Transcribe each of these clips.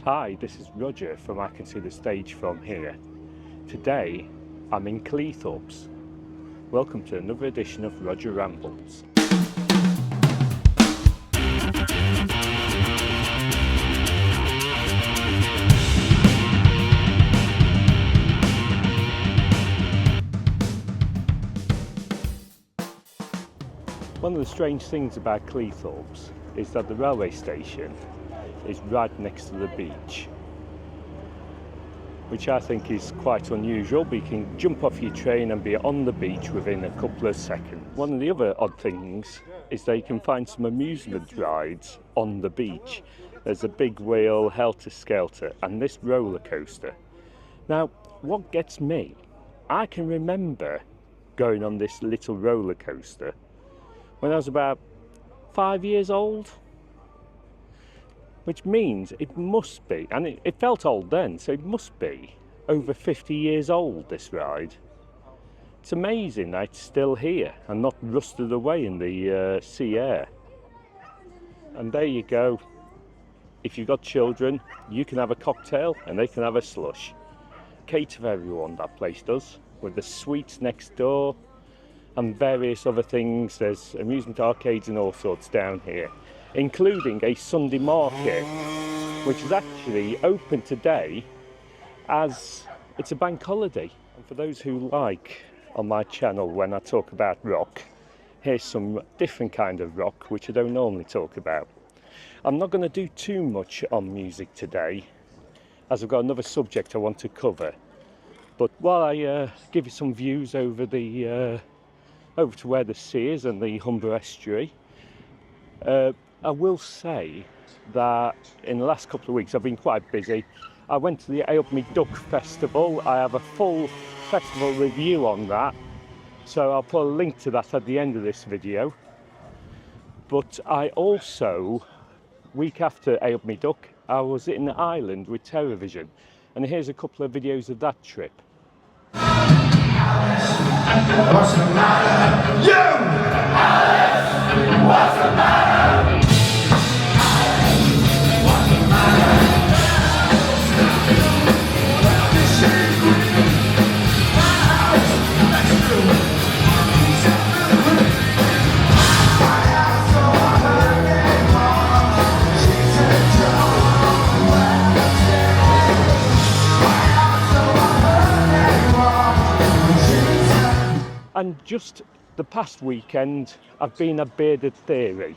Hi, this is Roger from I Can See the Stage From Here. Today, I'm in Cleethorpes. Welcome to another edition of Roger Rambles. One of the strange things about Cleethorpes is that the railway station is right next to the beach, which I think is quite unusual, but you can jump off your train and be on the beach within a couple of seconds. One of the other odd things is that you can find some amusement rides on the beach. There's a big wheel, Helter Skelter, and this roller coaster. Now, what gets me, I can remember going on this little roller coaster when I was about 5 years old, which means it must be, and it felt old then, so it must be over 50 years old, this ride. It's amazing that it's still here and not rusted away in the sea air. And there you go. If you've got children, you can have a cocktail and they can have a slush. Cater for everyone, that place does, with the sweets next door and various other things. There's amusement arcades and all sorts down here, including a Sunday market, which is actually open today as it's a bank holiday. And for those who like on my channel when I talk about rock, here's some different kind of rock which I don't normally talk about. I'm not going to do too much on music today, as I've got another subject I want to cover. But while I give you some views over the over to where the sea is and the Humber estuary, I will say that in the last couple of weeks I've been quite busy. I went to the I Up Me Duck Festival. I have a full festival review on that, so I'll put a link to that at the end of this video. But I also, week after I Up Me Duck, I was in Ireland with Television, and here's a couple of videos of that trip. What's the matter? You! Alice! What's the matter? And just the past weekend, I've been at Bearded Theory.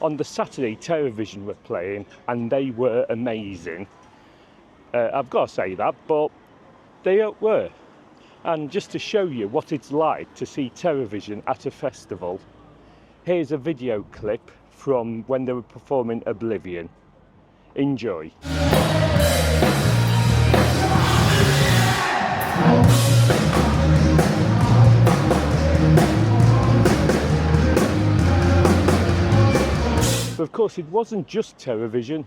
On the Saturday, Television were playing, and they were amazing. I've got to say that, but they were. And just to show you what it's like to see Television at a festival, here's a video clip from when they were performing Oblivion. Enjoy. But of course, it wasn't just Television.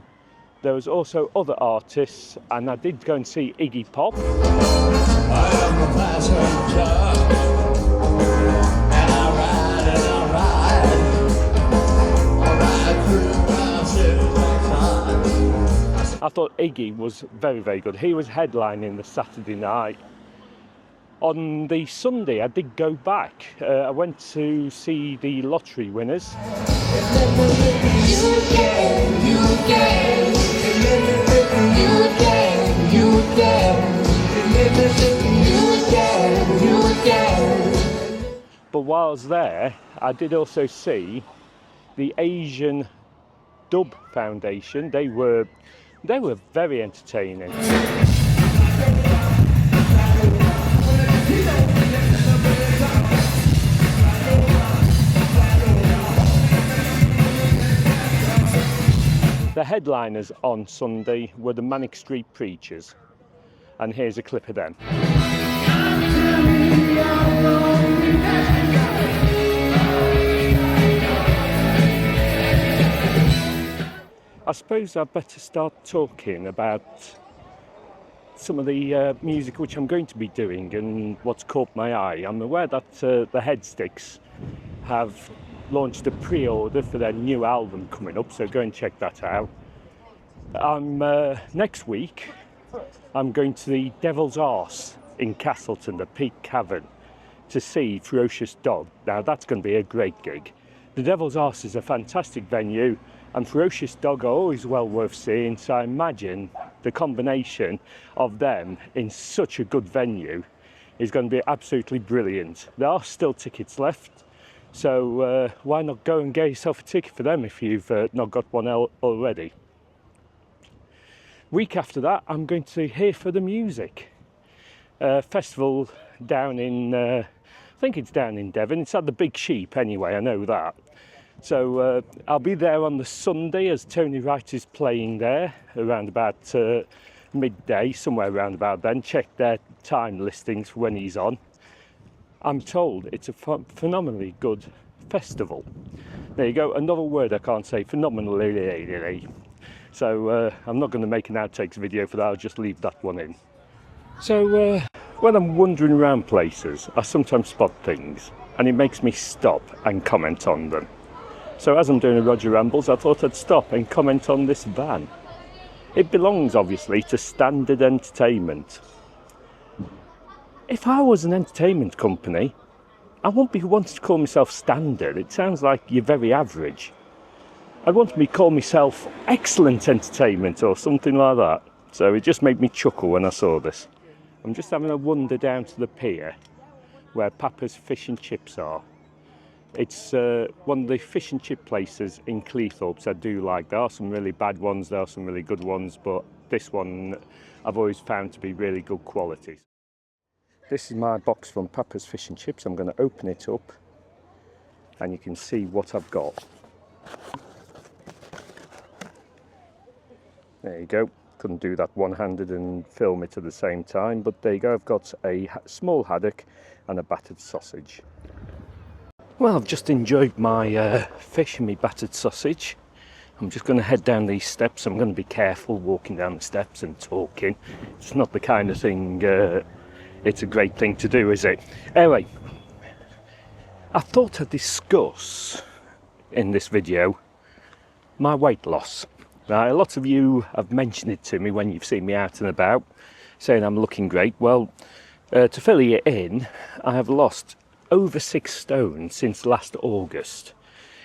There was also other artists, and I did go and see Iggy Pop. I am a passenger, and I ride through. I thought Iggy was very, very good. He was headlining the Saturday night. On the Sunday, I did go back. I went to see the lottery winners. But while I was there, I did also see the Asian Dub Foundation. They were very entertaining. The headliners on Sunday were the Manic Street Preachers, and here's a clip of them. I suppose I'd better start talking about some of the music which I'm going to be doing and what's caught my eye. I'm aware that the Headsticks have launched a pre-order for their new album coming up, so go and check that out. Next week I'm going to the Devil's Arse in Castleton, the Peak Cavern, to see Ferocious Dog. Now that's going to be a great gig. The Devil's Arse is a fantastic venue, and Ferocious Dog are always well worth seeing, so I imagine the combination of them in such a good venue is going to be absolutely brilliant. There are still tickets left, so why not go and get yourself a ticket for them if you've not got one already. Week after that, I'm going to Here for the Music festival down in, I think it's down in Devon. It's at the Big Sheep anyway, I know that. So I'll be there on the Sunday as Tony Wright is playing there around about midday, somewhere around about then. Check their time listings for when he's on. I'm told it's a phenomenally good festival. There you go, another word I can't say, phenomenally. So I'm not going to make an outtakes video for that, I'll just leave that one in. So when I'm wandering around places, I sometimes spot things, and it makes me stop and comment on them. So as I'm doing a Roger Rambles, I thought I'd stop and comment on this van. It belongs obviously to Standard Entertainment. If I was an entertainment company, I wouldn't be wanting to call myself Standard. It sounds like you're very average. I'd want to call myself Excellent Entertainment or something like that. So it just made me chuckle when I saw this. I'm just having a wander down to the pier where Papa's Fish and Chips are. It's one of the fish and chip places in Cleethorpes I do like. There are some really bad ones, there are some really good ones, but this one I've always found to be really good quality. This is my box from Papa's Fish and Chips. I'm going to open it up and you can see what I've got. There you go. Couldn't do that one-handed and film it at the same time, but there you go. I've got a small haddock and a battered sausage. Well, I've just enjoyed my fish and my battered sausage. I'm just going to head down these steps. I'm going to be careful walking down the steps and talking. It's not the kind of thing, it's a great thing to do, is it? Anyway, I thought I'd discuss in this video my weight loss. Now, lots of you have mentioned it to me when you've seen me out and about, saying I'm looking great. Well, to fill you in, I have lost over 6 stone since last August.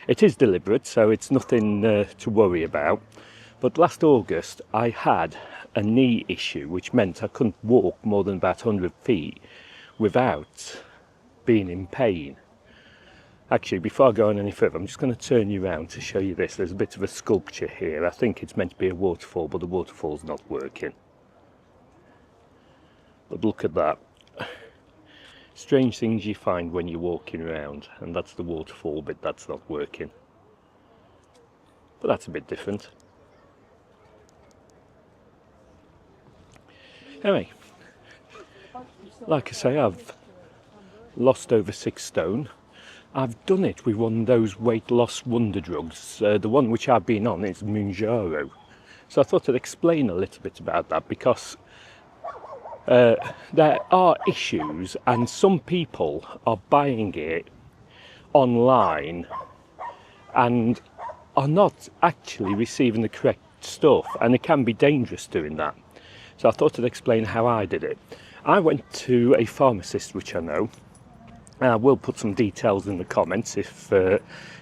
It is deliberate, so it's nothing to worry about. But last August, I had a knee issue, which meant I couldn't walk more than about 100 feet without being in pain. Actually, before I go on any further, I'm just going to turn you around to show you this. There's a bit of a sculpture here. I think it's meant to be a waterfall, but the waterfall's not working. But look at that. Strange things you find when you're walking around, and that's the waterfall bit that's not working. But that's a bit different. Anyway, like I say, I've lost over 6 stone. I've done it with one of those weight loss wonder drugs. The one which I've been on is Mounjaro. So I thought I'd explain a little bit about that, because there are issues and some people are buying it online and are not actually receiving the correct stuff, and it can be dangerous doing that. So I thought I'd explain how I did it. I went to a pharmacist which I know, and I will put some details in the comments if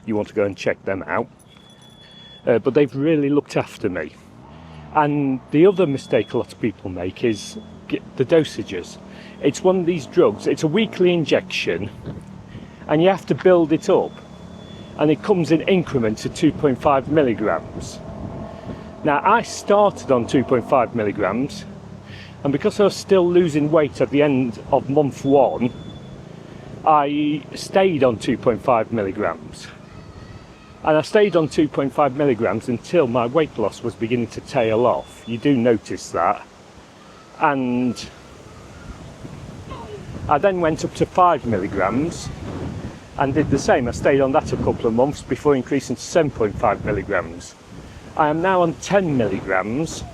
you want to go and check them out. But they've really looked after me. And the other mistake a lot of people make is the dosages. It's one of these drugs, it's a weekly injection, and you have to build it up. And it comes in increments of 2.5 milligrams. Now, I started on 2.5 milligrams, and because I was still losing weight at the end of month 1, I stayed on 2.5 milligrams. And I stayed on 2.5 milligrams until my weight loss was beginning to tail off. You do notice that. And I then went up to 5 milligrams and did the same. I stayed on that a couple of months before increasing to 7.5 milligrams. I am now on 10 milligrams,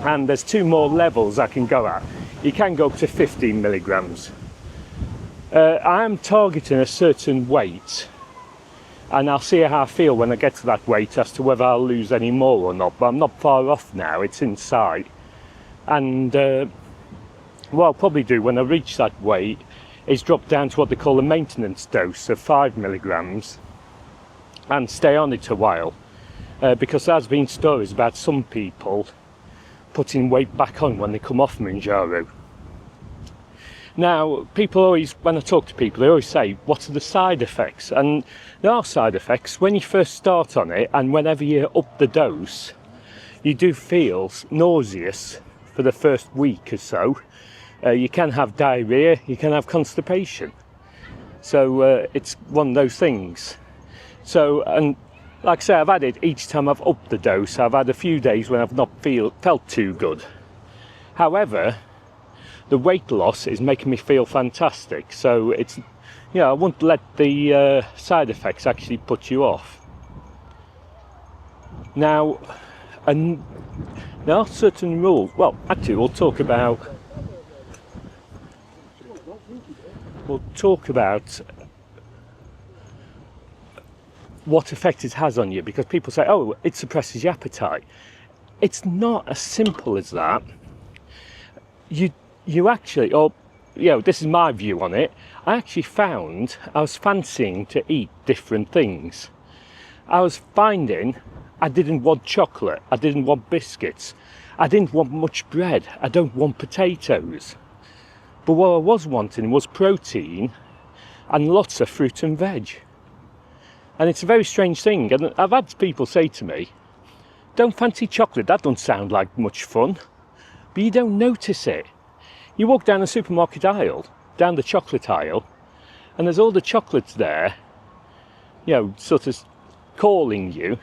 and there's 2 more levels I can go at. You can go up to 15 milligrams. I am targeting a certain weight and I'll see how I feel when I get to that weight as to whether I'll lose any more or not. But I'm not far off now, it's in sight. And what I'll probably do when I reach that weight is drop down to what they call a maintenance dose of 5 milligrams and stay on it a while, because there's been stories about some people putting weight back on when they come off Mounjaro. Now, people always, when I talk to people, they always say, what are the side effects? And there are side effects. When you first start on it, and whenever you up the dose, you do feel nauseous for the first week or so. You can have diarrhea, you can have constipation. So it's one of those things. So, and like I say, I've had it each time I've upped the dose. I've had a few days when I've not felt too good. However, the weight loss is making me feel fantastic. So it's, I won't let the side effects actually put you off. Now, and there are certain rules. Well, actually, we'll talk about what effect it has on you, because people say, oh, it suppresses your appetite. It's not as simple as that. You actually, this is my view on it, I actually found I was fancying to eat different things. I was finding I didn't want chocolate, I didn't want biscuits, I didn't want much bread, I don't want potatoes. But what I was wanting was protein and lots of fruit and veg. And it's a very strange thing. And I've had people say to me, don't fancy chocolate, that doesn't sound like much fun. But you don't notice it. You walk down the supermarket aisle, down the chocolate aisle, and there's all the chocolates there, sort of calling you.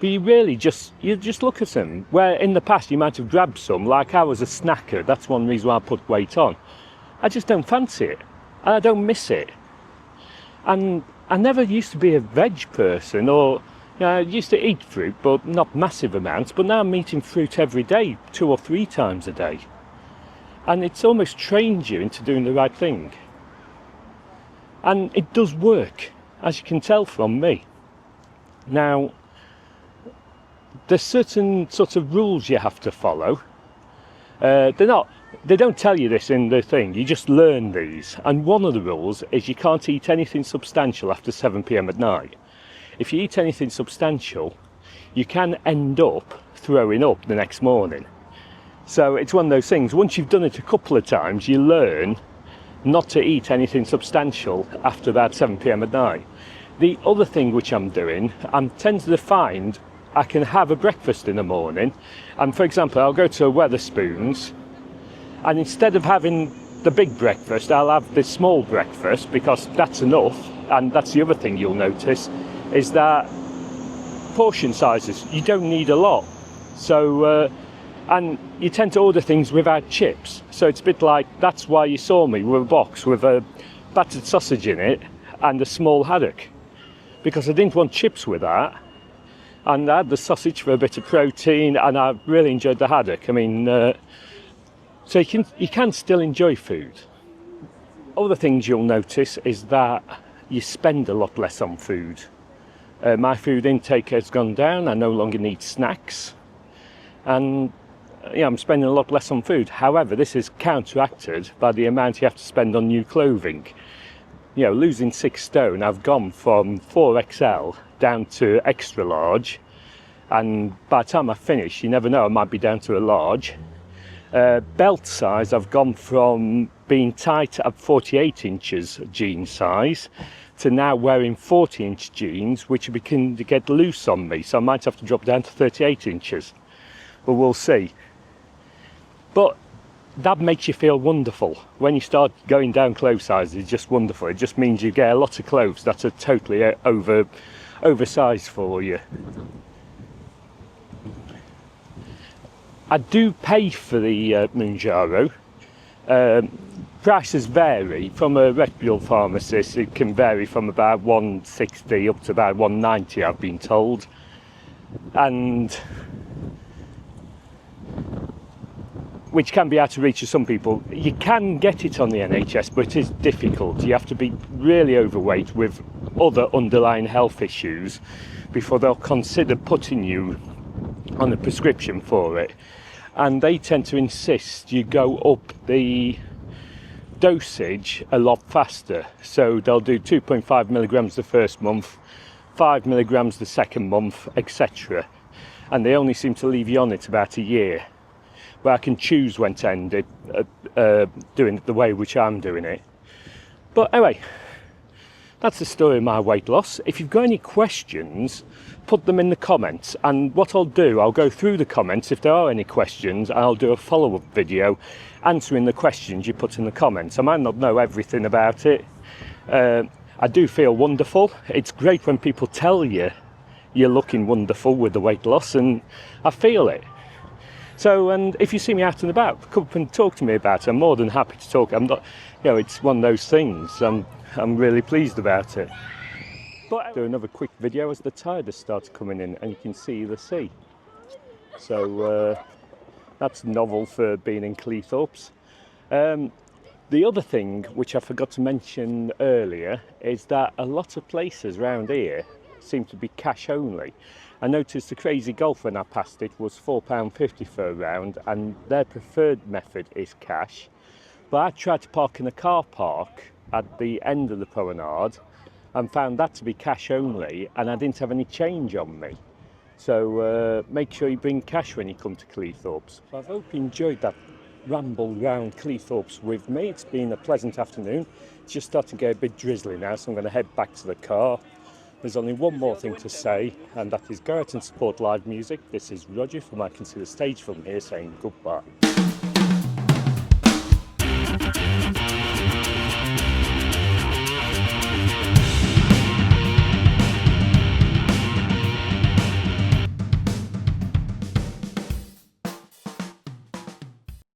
But you really just look at them, where in the past you might have grabbed some, like I was a snacker, that's one reason why I put weight on. I just don't fancy it, and I don't miss it. And I never used to be a veg person, or I used to eat fruit, but not massive amounts, but now I'm eating fruit every day, 2 or 3 times a day. And it's almost trained you into doing the right thing. And it does work, as you can tell from me. Now, there's certain sort of rules you have to follow. They don't tell you this in the thing, you just learn these. And one of the rules is you can't eat anything substantial after 7 p.m. at night. If you eat anything substantial, you can end up throwing up the next morning. So it's one of those things, once you've done it a couple of times, you learn not to eat anything substantial after about 7 p.m. at night. The other thing which I'm doing, I'm tending to find I can have a breakfast in the morning, and for example, I'll go to a Wetherspoons, and instead of having the big breakfast, I'll have this small breakfast, because that's enough. And that's the other thing you'll notice, is that portion sizes, you don't need a lot. So, and you tend to order things without chips. So it's a bit like, that's why you saw me with a box with a battered sausage in it and a small haddock, because I didn't want chips with that. And I had the sausage for a bit of protein, and I really enjoyed the haddock. I mean, so you can still enjoy food. Other things you'll notice is that you spend a lot less on food. My food intake has gone down. I no longer need snacks, and I'm spending a lot less on food. However, this is counteracted by the amount you have to spend on new clothing. Losing 6 stone, I've gone from 4XL down to extra large, and by the time I finish, you never know, I might be down to a large. Belt size, I've gone from being tight at 48 inches jean size to now wearing 40-inch jeans, which are beginning to get loose on me, so I might have to drop down to 38 inches, but we'll see. But that makes you feel wonderful. When you start going down clothes sizes, it's just wonderful. It just means you get a lot of clothes that are totally oversized for you. I do pay for the Mounjaro. Prices vary. From a reputable pharmacist, it can vary from about $160 up to about $190, I've been told. And which can be out of reach of some people. You can get it on the NHS, but it is difficult. You have to be really overweight with other underlying health issues before they'll consider putting you on a prescription for it. And they tend to insist you go up the dosage a lot faster. So they'll do 2.5 milligrams the first month, 5 milligrams the second month, etc. And they only seem to leave you on it about a year. But I can choose when to end it, doing it the way which I'm doing it. But anyway, that's the story of my weight loss. If you've got any questions, put them in the comments, and what I'll do, I'll go through the comments. If there are any questions, I'll do a follow-up video answering the questions you put in the comments. I might not know everything about it. I do feel wonderful. It's great when people tell you you're looking wonderful with the weight loss, and I feel it. So, and if you see me out and about, come up and talk to me about it. I'm more than happy to talk. I'm not, it's one of those things. I'm really pleased about it. But I'll do another quick video as the tide has started coming in and you can see the sea. So that's novel for being in Cleethorpes. The other thing which I forgot to mention earlier is that a lot of places around here seem to be cash only. I noticed the Crazy Golf when I passed it was £4.50 for a round, and their preferred method is cash. But I tried to park in a car park at the end of the promenade and found that to be cash only, and I didn't have any change on me. So make sure you bring cash when you come to Cleethorpes. I hope you enjoyed that ramble round Cleethorpes with me. It's been a pleasant afternoon. It's just starting to get a bit drizzly now, so I'm going to head back to the car. There's only one more thing to say, and that is go out and support live music. This is Roger from I Can See the Stage from here saying goodbye.